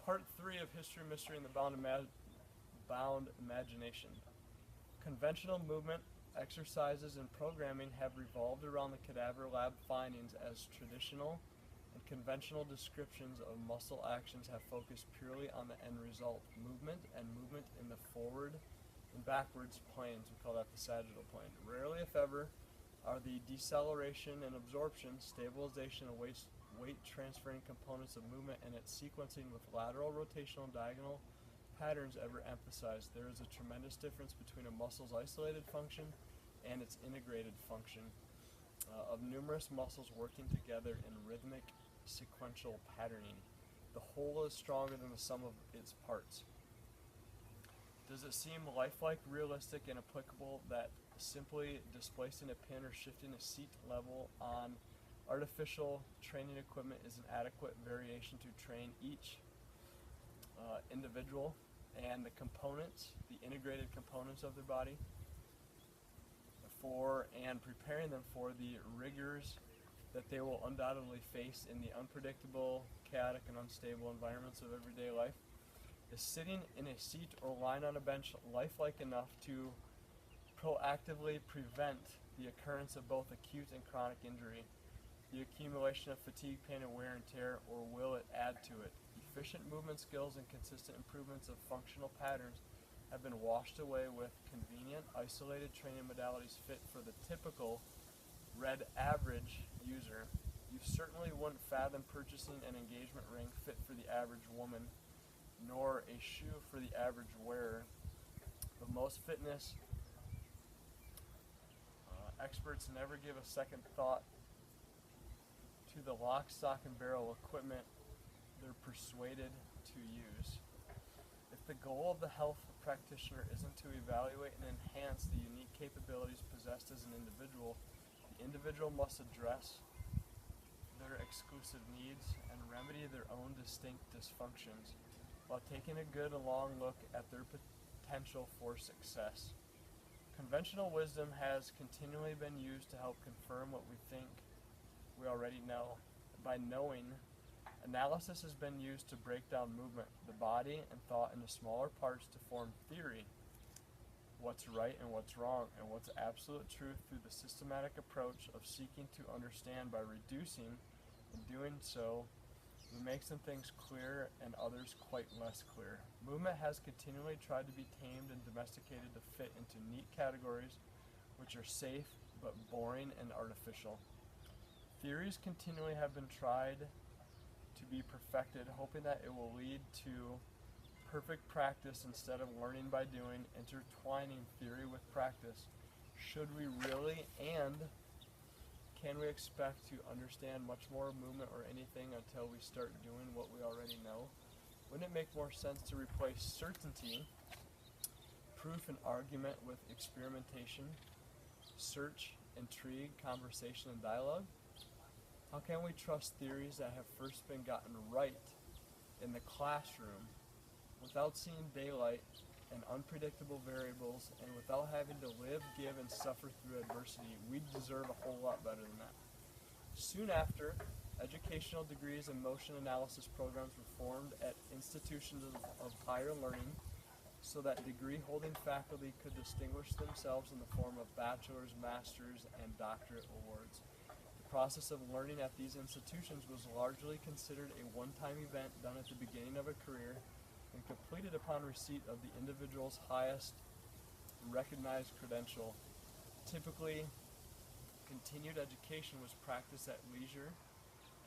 Part 3 of History, Mystery, and the Bound Imagination. Conventional movement, exercises, and programming have revolved around the cadaver lab findings, as traditional and conventional descriptions of muscle actions have focused purely on the end result, movement, and movement in the forward and backwards planes. We call that the sagittal plane. Rarely, if ever, are the deceleration and absorption, stabilization, and weight transferring components of movement and its sequencing with lateral, rotational, and diagonal patterns ever emphasized. There is a tremendous difference between a muscle's isolated function and its integrated function of numerous muscles working together in rhythmic sequential patterning. The whole is stronger than the sum of its parts. Does it seem lifelike, realistic, and applicable that simply displacing a pin or shifting a seat level on artificial training equipment is an adequate variation to train each individual and the components, the integrated components of their body, and preparing them for the rigors that they will undoubtedly face in the unpredictable, chaotic, and unstable environments of everyday life? Is sitting in a seat or lying on a bench lifelike enough to proactively prevent the occurrence of both acute and chronic injury, the accumulation of fatigue, pain, and wear and tear, or will it add to it? Efficient movement skills and consistent improvements of functional patterns have been washed away with convenient, isolated training modalities fit for the typical red average user. You certainly wouldn't fathom purchasing an engagement ring fit for the average woman, nor a shoe for the average wearer. But most fitness experts never give a second thought to the lock, stock, and barrel equipment they're persuaded to use. If the goal of the health practitioner isn't to evaluate and enhance the unique capabilities possessed as an individual, the individual must address their exclusive needs and remedy their own distinct dysfunctions, while taking a good and long look at their potential for success. Conventional wisdom has continually been used to help confirm what we think we already know. By knowing, analysis has been used to break down movement, the body, and thought into smaller parts to form theory, what's right and what's wrong, and what's absolute truth through the systematic approach of seeking to understand by reducing. In doing so, we make some things clear and others quite less clear. Movement has continually tried to be tamed and domesticated to fit into neat categories which are safe but boring and artificial. Theories continually have been tried to be perfected, hoping that it will lead to perfect practice instead of learning by doing, intertwining theory with practice. Should we really, and can we expect to understand much more of movement or anything until we start doing what we already know? Wouldn't it make more sense to replace certainty, proof, and argument with experimentation, search, intrigue, conversation, and dialogue? How can we trust theories that have first been gotten right in the classroom without seeing daylight and unpredictable variables, and without having to live, give, and suffer through adversity? We deserve a whole lot better than that. Soon after, educational degrees and motion analysis programs were formed at institutions of higher learning so that degree-holding faculty could distinguish themselves in the form of bachelor's, master's, and doctorate awards. The process of learning at these institutions was largely considered a one-time event done at the beginning of a career and completed upon receipt of the individual's highest recognized credential. Typically, continued education was practiced at leisure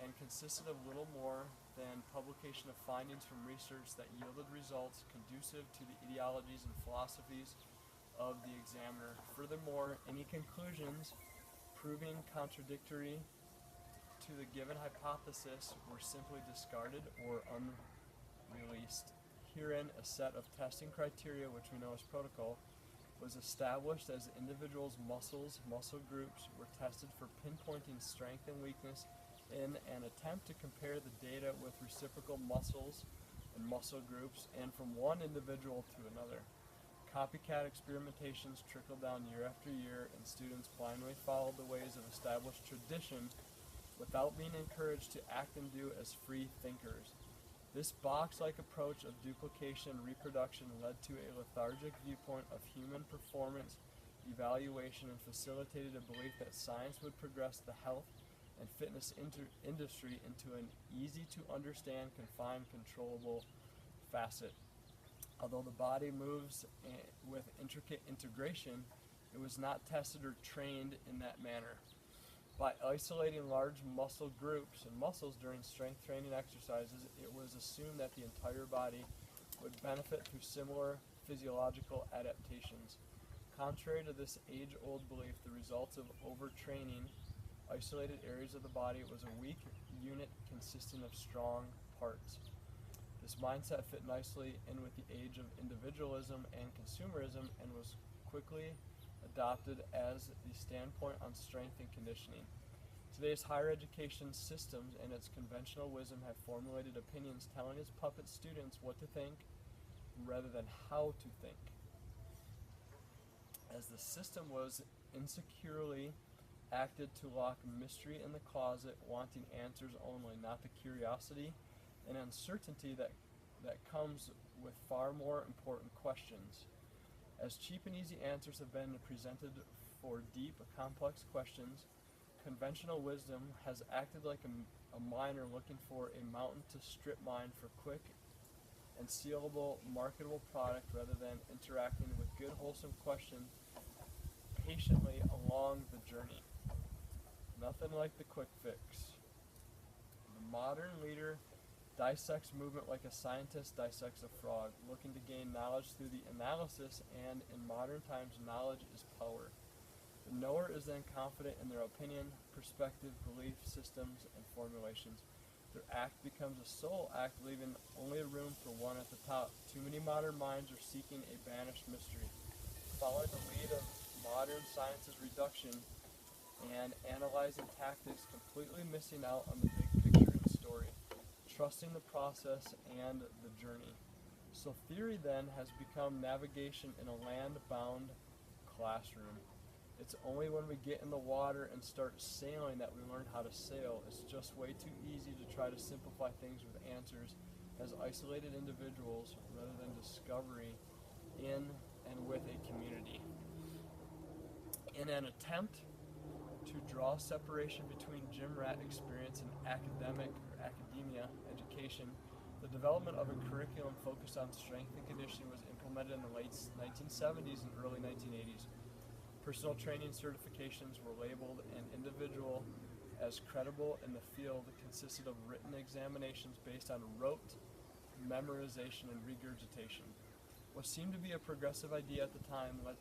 and consisted of little more than publication of findings from research that yielded results conducive to the ideologies and philosophies of the examiner. Furthermore, any conclusions proving contradictory to the given hypothesis were simply discarded or unreleased. Herein, a set of testing criteria, which we know as protocol, was established as individuals' muscle groups were tested for pinpointing strength and weakness in an attempt to compare the data with reciprocal muscles and muscle groups, and from one individual to another. Copycat experimentations trickled down year after year, and students blindly followed the ways of established tradition without being encouraged to act and do as free thinkers. This box-like approach of duplication and reproduction led to a lethargic viewpoint of human performance evaluation and facilitated a belief that science would progress the health and fitness industry into an easy-to-understand, confined, controllable facet. Although the body moves with intricate integration, it was not tested or trained in that manner. By isolating large muscle groups and muscles during strength training exercises, it was assumed that the entire body would benefit through similar physiological adaptations. Contrary to this age-old belief, the results of overtraining isolated areas of the body was a weak unit consisting of strong parts. This mindset fit nicely in with the age of individualism and consumerism and was quickly adopted as the standpoint on strength and conditioning. Today's higher education systems and its conventional wisdom have formulated opinions telling its puppet students what to think rather than how to think. As the system was insecurely acted to lock mystery in the closet, wanting answers only, not the curiosity and uncertainty that comes with far more important questions. As cheap and easy answers have been presented for deep, complex questions, conventional wisdom has acted like a miner looking for a mountain to strip mine for quick and sealable, marketable product rather than interacting with good, wholesome questions patiently along the journey. Nothing like the quick fix. The modern leader dissects movement like a scientist dissects a frog, looking to gain knowledge through the analysis, and in modern times, knowledge is power. The knower is then confident in their opinion, perspective, belief systems, and formulations. Their act becomes a sole act, leaving only room for one at the top. Too many modern minds are seeking a banished mystery, following the lead of modern science's reduction and analyzing tactics, completely missing out on the big picture and story, trusting the process and the journey. So theory then has become navigation in a land-bound classroom. It's only when we get in the water and start sailing that we learn how to sail. It's just way too easy to try to simplify things with answers as isolated individuals rather than discovery in and with a community. In an attempt to draw separation between gym rat experience and academia education, the development of a curriculum focused on strength and conditioning was implemented in the late 1970s and early 1980s. Personal training certifications were labeled and individual as credible in the field consisted of written examinations based on rote memorization and regurgitation. What seemed to be a progressive idea at the time led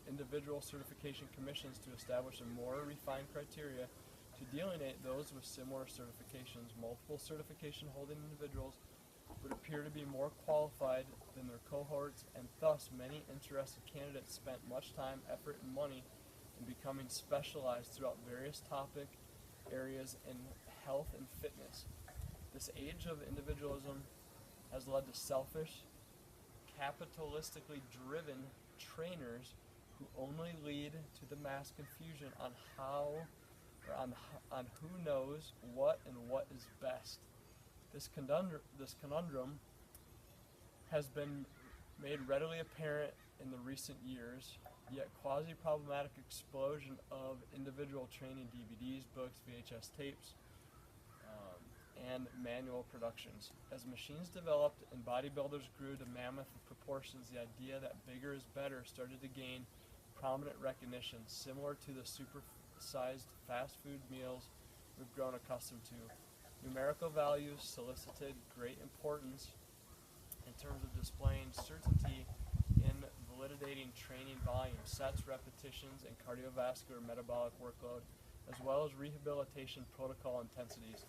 individual certification commissions to establish a more refined criteria to delineate those with similar certifications. Multiple certification holding individuals would appear to be more qualified than their cohorts, and thus many interested candidates spent much time, effort, and money in becoming specialized throughout various topic areas in health and fitness. This age of individualism has led to selfish, capitalistically driven trainers who only lead to the mass confusion on who knows what and what is best. This conundrum has been made readily apparent in the recent years, yet quasi-problematic explosion of individual training DVDs, books, VHS tapes, and manual productions. As machines developed and bodybuilders grew to mammoth proportions, the idea that bigger is better started to gain prominent recognition, similar to the supersized fast food meals we've grown accustomed to. Numerical values solicited great importance in terms of displaying certainty in validating training volume, sets, repetitions, and cardiovascular metabolic workload, as well as rehabilitation protocol intensities.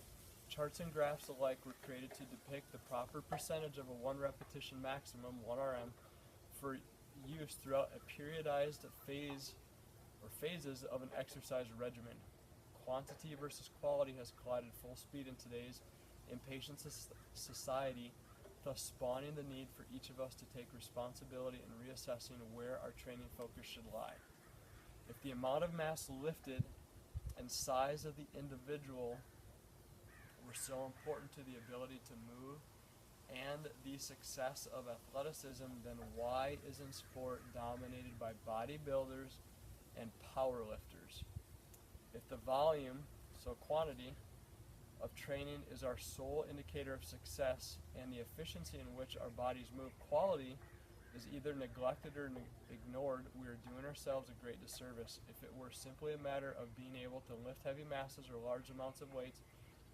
Charts and graphs alike were created to depict the proper percentage of a 1 repetition maximum, 1 RM, for use throughout a periodized phase or phases of an exercise regimen. Quantity versus quality has collided full speed in today's impatient society, thus spawning the need for each of us to take responsibility in reassessing where our training focus should lie. If the amount of mass lifted and size of the individual were so important to the ability to move and the success of athleticism, then why isn't sport dominated by bodybuilders and powerlifters? If the volume, so quantity, of training is our sole indicator of success and the efficiency in which our bodies move, quality is either neglected or ignored, we are doing ourselves a great disservice. If it were simply a matter of being able to lift heavy masses or large amounts of weights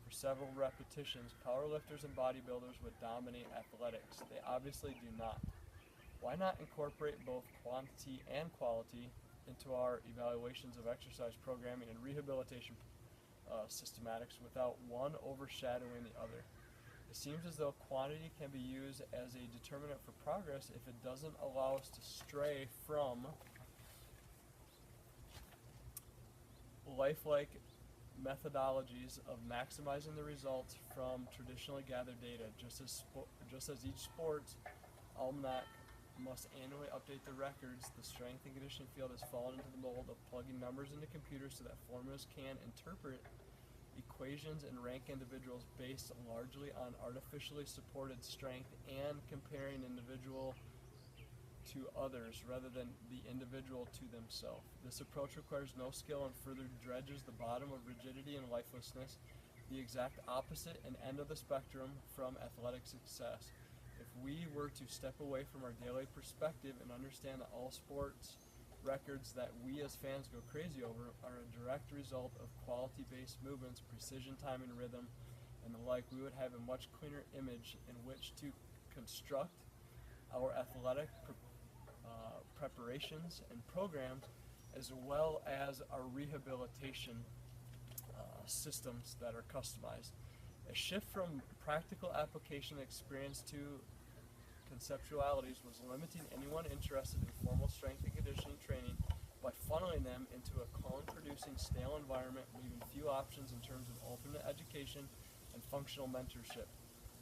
for several repetitions, powerlifters and bodybuilders would dominate athletics. They obviously do not. Why not incorporate both quantity and quality into our evaluations of exercise programming and rehabilitation systematics without one overshadowing the other? It seems as though quantity can be used as a determinant for progress if it doesn't allow us to stray from lifelike methodologies of maximizing the results from traditionally gathered data. Just as each sports almanac must annually update the records, the strength and conditioning field has fallen into the mold of plugging numbers into computers so that formulas can interpret equations and rank individuals based largely on artificially supported strength and comparing individual to others rather than the individual to themselves. This approach requires no skill and further dredges the bottom of rigidity and lifelessness, the exact opposite and end of the spectrum from athletic success. If we were to step away from our daily perspective and understand that all sports records that we as fans go crazy over are a direct result of quality-based movements, precision timing, rhythm, and the like, we would have a much cleaner image in which to construct our athletic preparations and programs, as well as our rehabilitation systems that are customized. A shift from practical application experience to conceptualities was limiting anyone interested in formal strength and conditioning training by funneling them into a clone-producing stale environment, leaving few options in terms of alternate education and functional mentorship.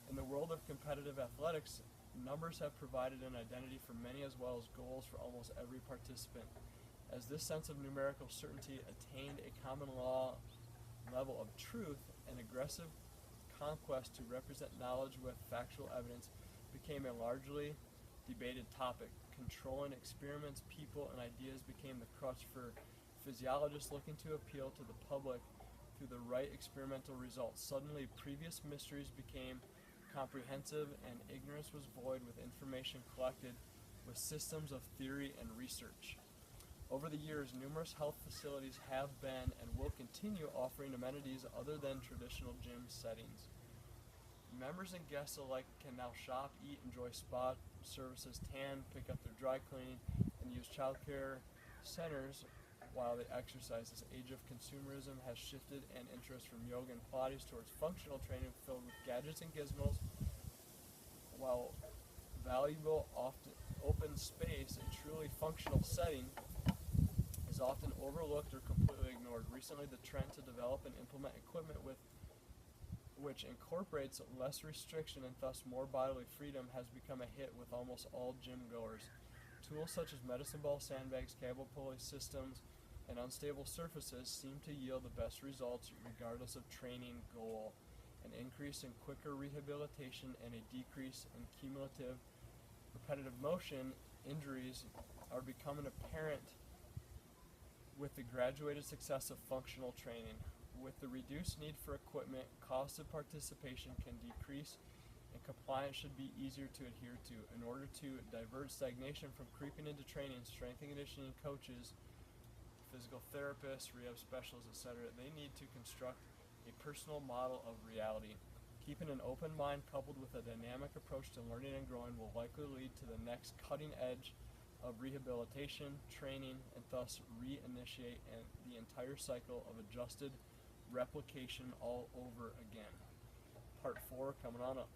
In the world of competitive athletics, numbers have provided an identity for many as well as goals for almost every participant. As this sense of numerical certainty attained a common law level of truth, an aggressive conquest to represent knowledge with factual evidence became a largely debated topic. Controlling experiments, people, and ideas became the crutch for physiologists looking to appeal to the public through the right experimental results. Suddenly, previous mysteries became comprehensive, and ignorance was void with information collected with systems of theory and research. Over the years, numerous health facilities have been and will continue offering amenities other than traditional gym settings. Members and guests alike can now shop, eat, enjoy spa services, tan, pick up their dry cleaning, and use child care centers while they exercise. This age of consumerism has shifted an interest from yoga and Pilates towards functional training filled with gadgets and gizmos, while valuable, often open space, a truly functional setting, is often overlooked or completely ignored. Recently, the trend to develop and implement equipment which incorporates less restriction and thus more bodily freedom has become a hit with almost all gym goers. Tools such as medicine ball, sandbags, cable pulley systems, and unstable surfaces seem to yield the best results regardless of training goal. An increase in quicker rehabilitation and a decrease in cumulative repetitive motion injuries are becoming apparent with the graduated success of functional training. With the reduced need for equipment, cost of participation can decrease and compliance should be easier to adhere to. In order to divert stagnation from creeping into training, strength and conditioning coaches, physical therapists, rehab specialists, etc., they need to construct a personal model of reality. Keeping an open mind coupled with a dynamic approach to learning and growing will likely lead to the next cutting edge of rehabilitation, training, and thus reinitiate the entire cycle of adjusted replication all over again. Part 4 coming on up.